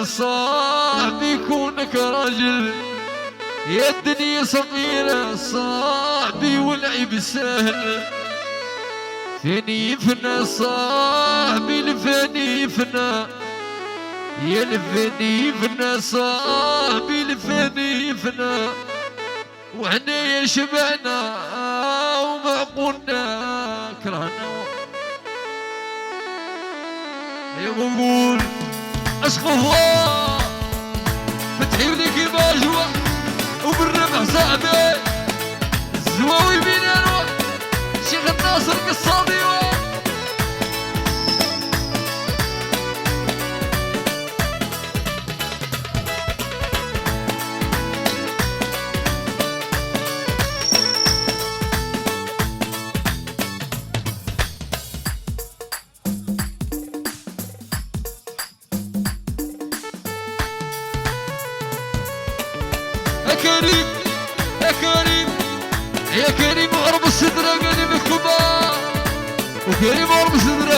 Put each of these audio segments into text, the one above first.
صاحبي كونك راجل، يا الدنيا صغيرة صاحبي والعيب سهل. فاني يفنى صاحبي الفاني يفنى، يا الفاني يفنى صاحبي الفاني يفنى. وحنا يا شبعنا ومعقولنا كرهنا. يا بقول عشق الله فتحي لي كيما جوا وبالربع صاحبي الزواوي بين اروح شيخ الناصر قصادي. يا كريم يا كريم يا كريم غرب الصدر قلبي مكتوبة، وكريم غرب الصدر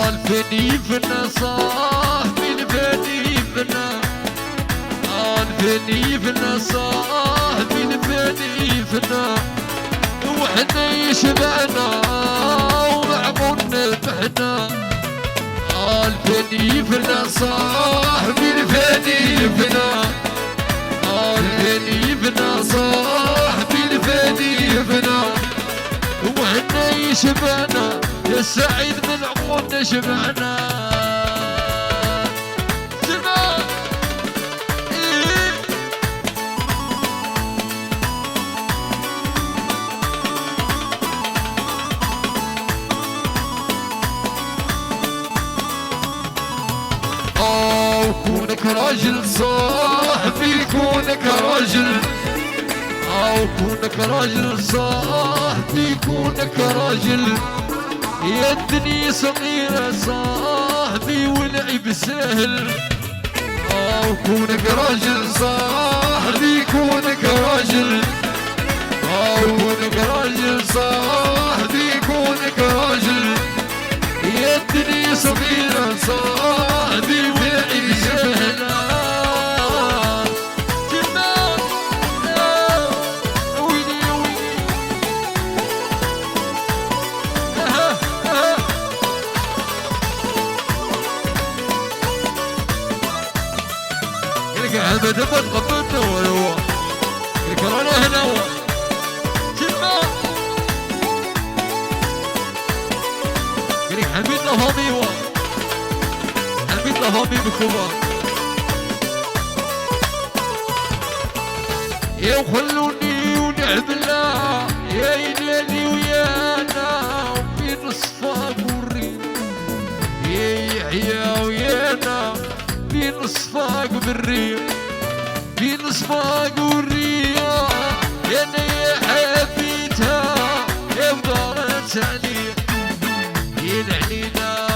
الفني فنا صاحبي الفني فنا، الفني فنا صاحبي الفني فنا. وحنا يشبعنا ومعقولنا بحنا. الفني فنا صاحبي الفني فنا، الفني فنا صاحبي الفني فنا. وحنا يشبعنا يا سعيد من عقولنا شبعنا. كونك راجل صاحبي كونك راجل، كونك راجل صاحبي كونك راجل. يا الدنيا صغيرة صاحبي والعيب سهل. كونك راجل صاحبي كونك راجل، كونك راجل صاحبي كونك راجل. يا الدنيا صغيرة صاحبي والعيب سهل. حمد ما تقبلنا ولا هو الكرانة هنا هو جمع قلك حميد لفامي هو حميد لفامي بكوبا. يا وخلوني ونعملها يا يلالي ويانا وبين الصفاق والريم. يا يحيى ويانا بين الصفاق بالريم، بين الصفاق والريح. انا يا حبيتها يا مدارة عليا يا العنينة